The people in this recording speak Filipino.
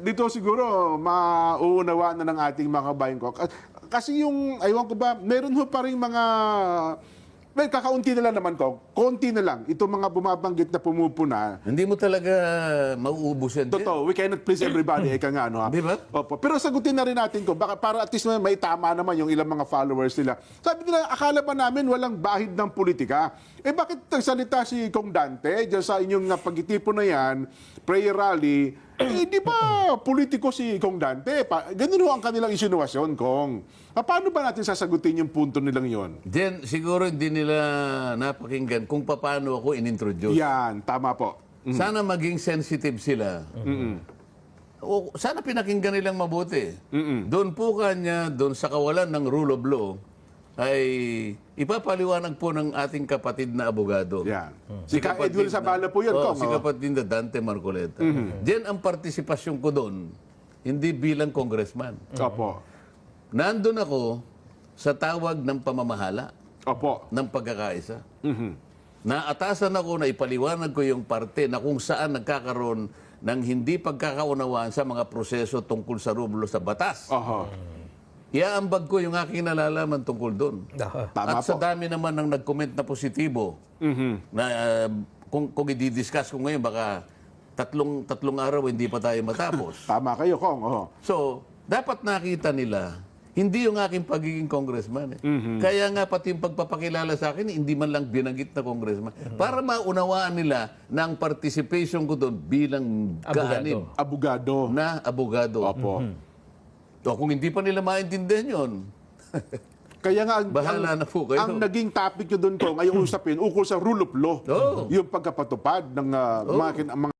Dito siguro mauunawaan na ng ating mga kabayan ko. Kasi yung, aywan ko ba, meron ho pa rin mga, well, kakaunti na lang naman ko, konti na lang, itong mga bumabanggit na pumupuna. Hindi mo talaga mauubos yan. Totoo, we cannot please everybody, eka nga, ano ha? Di ba? Opo. Pero sagutin na rin natin ko, baka para at least may tama naman yung ilang mga followers nila. Sabi nila, akala ba namin walang bahid ng politika? Eh bakit nagsalita si Kong Dante dyan sa inyong pagtitipon na yan, prayer rally, eh di ba politiko si Kong Dante? Ganun ho ang kanilang insinuasyon, Kong. Paano ba natin sasagutin yung punto nilang yon? Then, siguro hindi nila napakinggan kung paano ako in-introduce. Yan, tama po. Sana maging sensitive sila. O, sana pinakinggan nilang mabuti. Doon po kanya, doon sa kawalan ng rule of law, ay ipapaliwanag po ng ating kapatid na abogado. Yan. Si Ka Edwin Sabala po yun, Kong. Si kapatid na Dante Marcoleta. Diyan ang partisipasyon ko doon, hindi bilang congressman. Opo. Nandun ako sa tawag ng pamamahala, Opo. ng pagkakaisa. Naatasan ako na ipaliwanag ko yung parte na kung saan nagkakaroon ng hindi pagkakaunawaan sa mga proseso tungkol sa rublo sa batas. Oho. Iaambag ko yung aking nalalaman tungkol doon. Tama At sa po. dami naman ng nag-comment na positibo, na kung i-discuss ko ngayon, baka tatlong araw hindi pa tayo matapos. Tama kayo, Kong. Oho. So, dapat nakita nila, hindi yung aking pagiging congressman. Kaya nga pati yung pagpapakilala sa akin, hindi man lang binanggit na congressman. Para maunawaan nila na ang participation ko doon bilang gaanib Abogado. na abogado. Opo. O kung hindi pa nila maintindihan yun, Kaya nga, bahala na po kayo. ang naging topic nyo doon, Kong, ay usapin ukol sa rule of law. Oo. Yung pagkapatupad ng mga